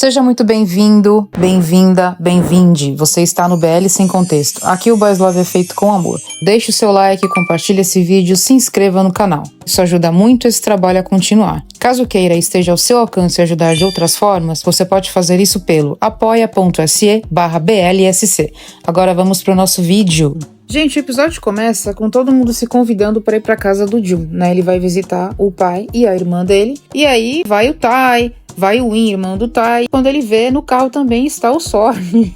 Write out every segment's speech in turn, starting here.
Seja muito bem-vindo, bem-vinda, bem-vinde. Você está no BL Sem Contexto. Aqui o Boys Love é feito com amor. Deixe o seu like, compartilhe esse vídeo, se inscreva no canal. Isso ajuda muito esse trabalho a continuar. Caso queira e esteja ao seu alcance ajudar de outras formas, você pode fazer isso pelo apoia.se/BLSC. Agora vamos para o nosso vídeo. Gente, o episódio começa com todo mundo se convidando para ir para casa do Jun, né? Ele vai visitar o pai e a irmã dele. E aí vai o Tai, vai o Win, irmão do Tai. Quando ele vê, no carro também está o Sorn.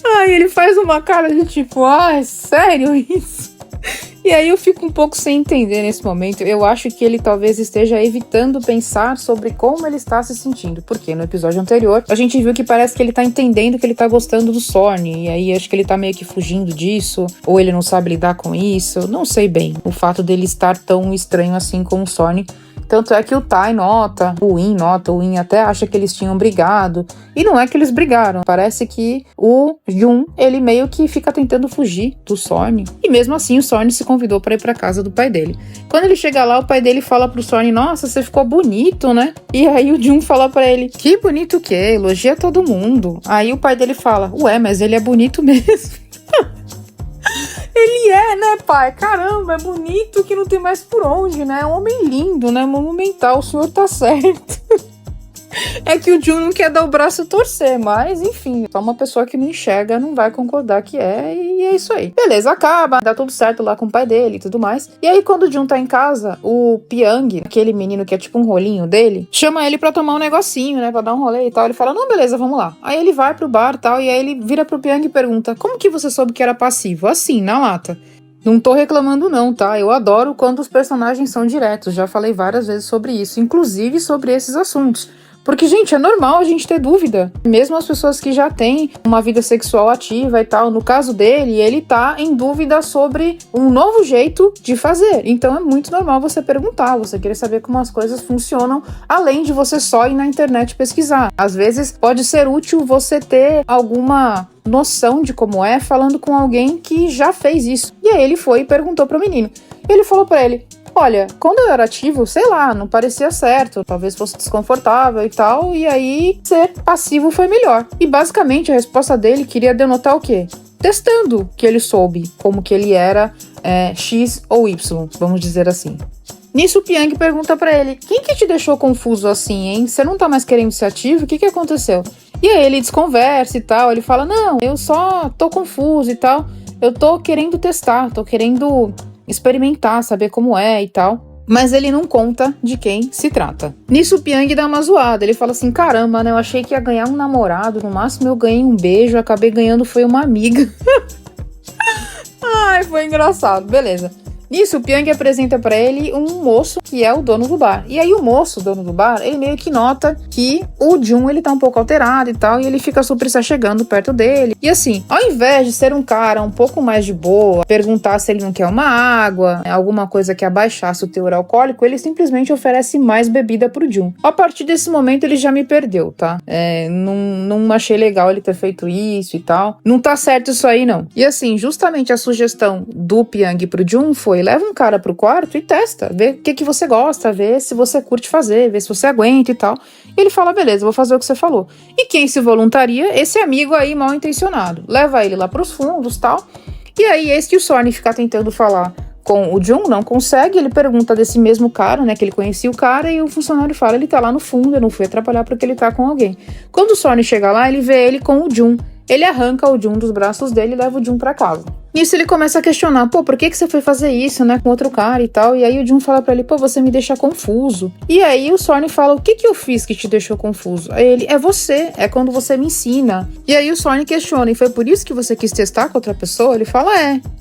Ai, ele faz uma cara de tipo, é sério isso? E aí eu fico um pouco sem entender nesse momento. Eu acho que ele talvez esteja evitando pensar sobre como ele está se sentindo. Porque no episódio anterior, a gente viu que parece que ele tá entendendo que ele tá gostando do Sorn. E aí acho que ele tá meio que fugindo disso. Ou ele não sabe lidar com isso. Não sei bem. O fato dele estar tão estranho assim com o Sorn. Tanto é que o Tai nota, o Win até acha que eles tinham brigado. E não é que eles brigaram. Parece que o Jun, ele meio que fica tentando fugir do Sorn. E mesmo assim o Sorn se convidou para ir para casa do pai dele. Quando ele chega lá, o pai dele fala pro Sorn, nossa, você ficou bonito, né? E aí o Jun fala pra ele, que bonito que é, elogia todo mundo. Aí o pai dele fala, ué, mas ele é bonito mesmo. Ele é, né, pai? Caramba, é bonito que não tem mais por onde, né? É um homem lindo, né? Monumental, o senhor tá certo. É que o Jun não quer dar o braço a torcer, mas enfim, só uma pessoa que não enxerga não vai concordar que é, e é isso aí. Beleza, acaba, dá tudo certo lá com o pai dele e tudo mais. E aí quando o Jun tá em casa, o Pyong, aquele menino que é tipo um rolinho dele, chama ele pra tomar um negocinho, né, pra dar um rolê e tal. Ele fala, não, beleza, vamos lá. Aí ele vai pro bar e tal, e aí ele vira pro Pyong e pergunta, como que você soube que era passivo? Assim, na lata. Não tô reclamando não, tá? Eu adoro quando os personagens são diretos, já falei várias vezes sobre isso, inclusive sobre esses assuntos. Porque, gente, é normal a gente ter dúvida. Mesmo as pessoas que já têm uma vida sexual ativa e tal. No caso dele, ele tá em dúvida sobre um novo jeito de fazer. Então é muito normal você perguntar, você querer saber como as coisas funcionam, além de você só ir na internet pesquisar. Às vezes pode ser útil você ter alguma noção de como é falando com alguém que já fez isso. E aí ele foi e perguntou pro menino. Ele falou pra ele, olha, quando eu era ativo, sei lá, não parecia certo, talvez fosse desconfortável e tal, e aí ser passivo foi melhor. E basicamente a resposta dele queria denotar o quê? Testando que ele soube como que ele era X ou Y, vamos dizer assim. Nisso o Pyong pergunta pra ele, quem que te deixou confuso assim, hein? Você não tá mais querendo ser ativo? O que que aconteceu? E aí ele desconversa e tal, ele fala, não, eu só tô confuso e tal, eu tô querendo testar, tô querendo experimentar, saber como é e tal. Mas ele não conta de quem se trata. Nisso o Pyong dá uma zoada. Ele fala assim, caramba, né? Eu achei que ia ganhar um namorado. No máximo eu ganhei um beijo. Acabei ganhando foi uma amiga. Ai, foi engraçado. Beleza. Nisso, o Pyong apresenta pra ele um moço que é o dono do bar. E aí o moço, o dono do bar, ele meio que nota que o Jun, ele tá um pouco alterado e tal, e ele fica super se chegando perto dele. E assim, ao invés de ser um cara um pouco mais de boa, perguntar se ele não quer uma água, alguma coisa que abaixasse o teor alcoólico, ele simplesmente oferece mais bebida pro Jun. A partir desse momento, ele já me perdeu, tá? Não achei legal ele ter feito isso e tal. Não tá certo isso aí, não. E assim, justamente a sugestão do Pyong pro Jun foi leva um cara pro quarto e testa, vê o que você gosta, vê se você curte fazer, vê se você aguenta e tal. E ele fala, beleza, vou fazer o que você falou. E quem se voluntaria? Esse amigo aí mal intencionado. Leva ele lá pros fundos e tal. E aí esse que o Sorn fica tentando falar com o Jun, não consegue, ele pergunta desse mesmo cara, né, que ele conhecia o cara, e o funcionário fala, ele tá lá no fundo, eu não fui atrapalhar porque ele tá com alguém. Quando o Sorn chega lá, ele vê ele com o Jun. Ele arranca o Jun dos braços dele e leva o Jun pra casa. Nisso ele começa a questionar, pô, por que você foi fazer isso, né, com outro cara e tal? E aí o Jun fala pra ele, pô, você me deixa confuso. E aí o Sorn fala, o que eu fiz que te deixou confuso? Aí ele, é você, é quando você me ensina. E aí o Sorn questiona, e foi por isso que você quis testar com outra pessoa? Ele fala,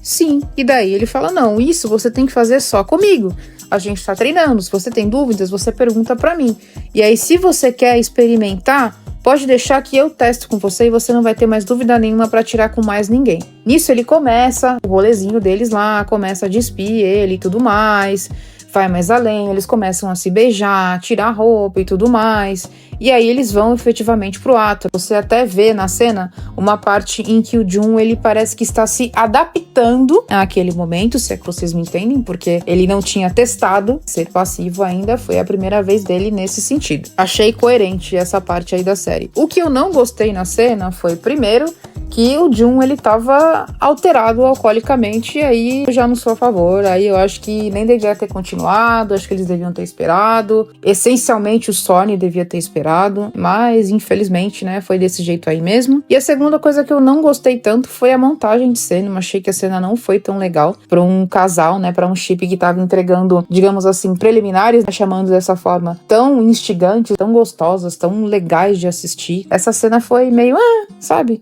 sim. E daí ele fala, não, isso você tem que fazer só comigo. A gente tá treinando, se você tem dúvidas, você pergunta pra mim. E aí se você quer experimentar, pode deixar que eu testo com você e você não vai ter mais dúvida nenhuma pra tirar com mais ninguém. Nisso ele começa o rolezinho deles lá, começa a despir ele e tudo mais. vai mais além, eles começam a se beijar, tirar roupa e tudo mais. E aí eles vão efetivamente pro ato. Você até vê na cena uma parte em que o Jun, ele parece que está se adaptando àquele momento, se é que vocês me entendem, porque ele não tinha testado ser passivo ainda, foi a primeira vez dele nesse sentido. Achei coerente essa parte aí da série. O que eu não gostei na cena foi, primeiro, que o Jun, ele tava alterado alcoolicamente, e aí eu já não sou a favor, aí eu acho que nem devia ter continuado, acho que eles deviam ter esperado, essencialmente o Sony devia ter esperado, mas infelizmente, né, foi desse jeito aí mesmo. E a segunda coisa que eu não gostei tanto foi a montagem de cena, eu achei que a cena não foi tão legal pra um casal, né, pra um chip que tava entregando, digamos assim, preliminares, né, chamando dessa forma, tão instigantes, tão gostosas, tão legais de assistir. Essa cena foi meio, sabe?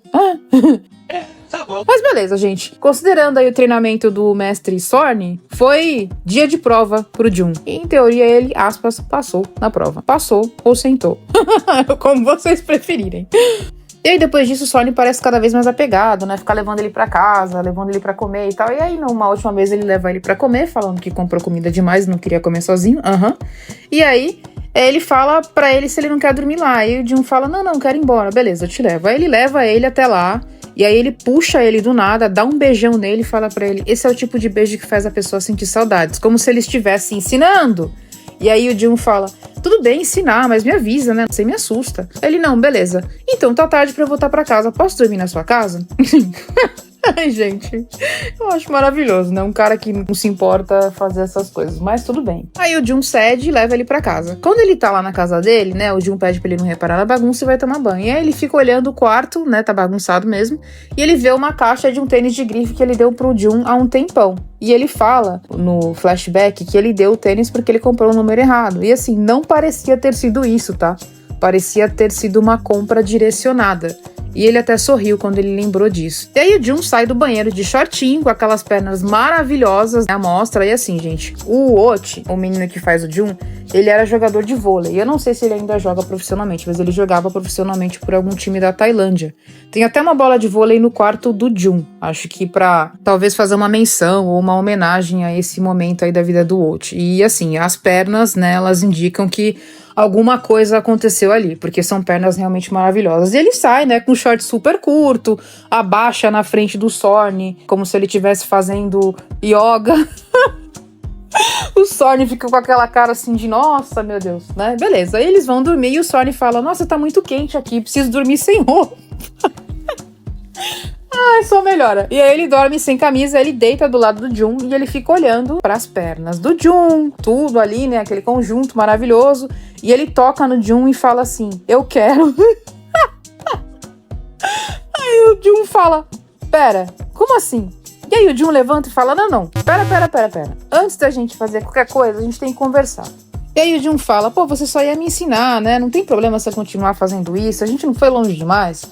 Tá bom. Mas beleza, gente. Considerando aí o treinamento do mestre Sorn, foi dia de prova pro Jun. E, em teoria, ele, aspas, passou na prova. Passou ou sentou. Como vocês preferirem. E aí, depois disso, o Sorn parece cada vez mais apegado, né? Ficar levando ele pra casa, levando ele pra comer e tal. E aí, numa última vez, ele leva ele pra comer, falando que comprou comida demais e não queria comer sozinho. E aí, ele fala pra ele se ele não quer dormir lá. Aí o Jun fala, não, quero ir embora. Beleza, eu te levo. Aí ele leva ele até lá. E aí ele puxa ele do nada, dá um beijão nele e fala pra ele, esse é o tipo de beijo que faz a pessoa sentir saudades. Como se ele estivesse ensinando. E aí o Jun fala, tudo bem ensinar, mas me avisa, né? Você me assusta. Ele, não, beleza. Então tá tarde pra eu voltar pra casa. Posso dormir na sua casa? Ai, gente, eu acho maravilhoso, né? Um cara que não se importa fazer essas coisas, mas tudo bem. Aí o Jun cede e leva ele pra casa. Quando ele tá lá na casa dele, né? O Jun pede pra ele não reparar na bagunça e vai tomar banho. E aí ele fica olhando o quarto, né? Tá bagunçado mesmo. E ele vê uma caixa de um tênis de grife que ele deu pro Jun há um tempão. E ele fala no flashback que ele deu o tênis porque ele comprou o número errado. E assim, não parecia ter sido isso, tá? Parecia ter sido uma compra direcionada. E ele até sorriu quando ele lembrou disso. E aí o Jun sai do banheiro de shortinho, com aquelas pernas maravilhosas, né, à mostra. E assim, gente, o Ot, o menino que faz o Jun, ele era jogador de vôlei. Eu não sei se ele ainda joga profissionalmente, mas ele jogava profissionalmente por algum time da Tailândia. Tem até uma bola de vôlei no quarto do Jun. Acho que pra talvez fazer uma menção ou uma homenagem a esse momento aí da vida do Ot. E assim, as pernas, né, elas indicam que alguma coisa aconteceu ali, porque são pernas realmente maravilhosas. E ele sai, né, com um short super curto, abaixa na frente do Sorn, como se ele estivesse fazendo yoga. O Sorn fica com aquela cara assim de, nossa, meu Deus, né? Beleza, aí eles vão dormir e o Sorn fala, nossa, tá muito quente aqui, preciso dormir sem roupa. Ai, só melhora. E aí ele dorme sem camisa, ele deita do lado do Jun e ele fica olhando pras pernas do Jun, tudo ali, né, aquele conjunto maravilhoso. E ele toca no Jun e fala assim, eu quero. Aí o Jun fala, pera, como assim? E aí o Jun levanta e fala, não, pera. Antes da gente fazer qualquer coisa, a gente tem que conversar. E aí o Jun fala, pô, você só ia me ensinar, né? Não tem problema você continuar fazendo isso, a gente não foi longe demais.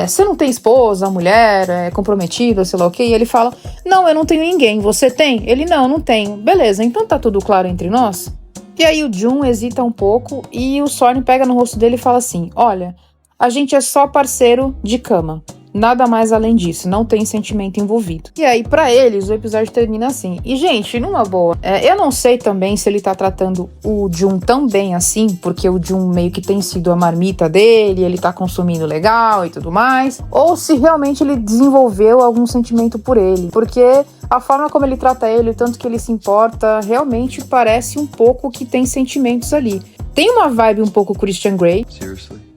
Você não tem esposa, mulher, comprometida, sei lá o quê? E ele fala, não, eu não tenho ninguém, você tem? Ele, não tenho. Beleza, então tá tudo claro entre nós? E aí o Jun hesita um pouco e o Sorn pega no rosto dele e fala assim, olha, a gente é só parceiro de cama. Nada mais além disso, não tem sentimento envolvido. E aí, pra eles, o episódio termina assim. E, gente, numa boa, eu não sei também se ele tá tratando o Jun tão bem assim, porque o Jun meio que tem sido a marmita dele, ele tá consumindo legal e tudo mais, ou se realmente ele desenvolveu algum sentimento por ele, porque a forma como ele trata ele, o tanto que ele se importa, realmente parece um pouco que tem sentimentos ali. Tem uma vibe um pouco Christian Grey. Seriously?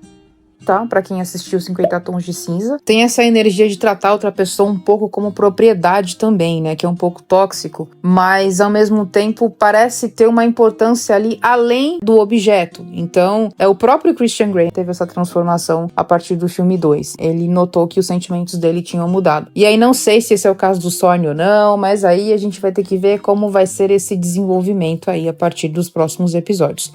Tá? Pra quem assistiu 50 Tons de Cinza. Tem essa energia de tratar outra pessoa um pouco como propriedade também, né? Que é um pouco tóxico, mas ao mesmo tempo parece ter uma importância ali além do objeto. Então, o próprio Christian Grey teve essa transformação a partir do filme 2. Ele notou que os sentimentos dele tinham mudado. E aí não sei se esse é o caso do Sorn ou não, mas aí a gente vai ter que ver como vai ser esse desenvolvimento aí a partir dos próximos episódios.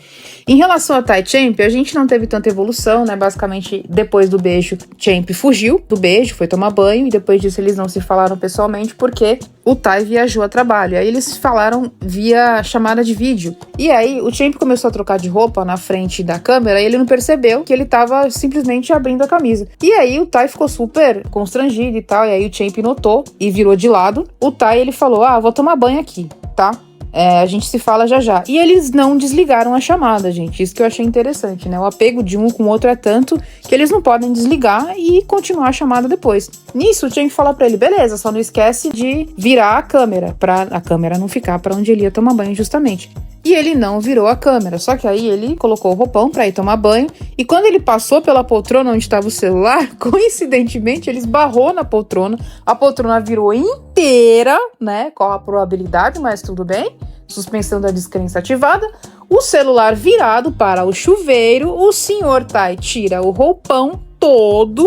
Em relação a Tai Champ, a gente não teve tanta evolução, né? Basicamente, depois do beijo, Champ fugiu do beijo, foi tomar banho, e depois disso eles não se falaram pessoalmente porque o Tai viajou a trabalho. Aí eles se falaram via chamada de vídeo. E aí o Champ começou a trocar de roupa na frente da câmera e ele não percebeu que ele tava simplesmente abrindo a camisa. E aí o Tai ficou super constrangido e tal, e aí o Champ notou e virou de lado. O Tai, ele falou, vou tomar banho aqui, tá? A gente se fala já já. E eles não desligaram a chamada, gente. Isso que eu achei interessante, né? O apego de um com o outro é tanto que eles não podem desligar e continuar a chamada depois. Nisso, eu tinha que falar pra ele, beleza, só não esquece de virar a câmera, pra a câmera não ficar pra onde ele ia tomar banho justamente. E ele não virou a câmera, só que aí ele colocou o roupão pra ir tomar banho, e quando ele passou pela poltrona onde estava o celular, coincidentemente ele esbarrou na poltrona, a poltrona virou inteira, né, qual a probabilidade, mas tudo bem, suspensão da descrença ativada, o celular virado para o chuveiro, o senhor Tai tira o roupão todo,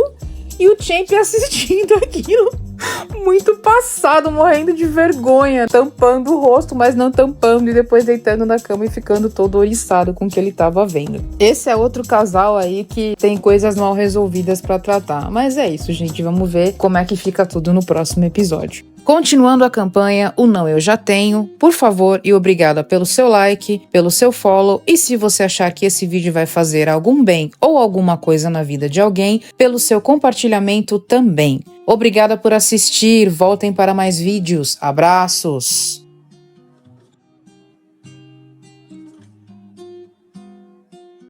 e o Champ assistindo aquilo, muito passado, morrendo de vergonha, tampando o rosto, mas não tampando, e depois deitando na cama e ficando todo oriçado com o que ele tava vendo. Esse é outro casal aí que tem coisas mal resolvidas pra tratar. Mas é isso, gente, vamos ver como é que fica tudo no próximo episódio. Continuando a campanha, o Não Eu Já Tenho, por favor e obrigada pelo seu like, pelo seu follow, e se você achar que esse vídeo vai fazer algum bem ou alguma coisa na vida de alguém, pelo seu compartilhamento também. Obrigada por assistir, voltem para mais vídeos, abraços!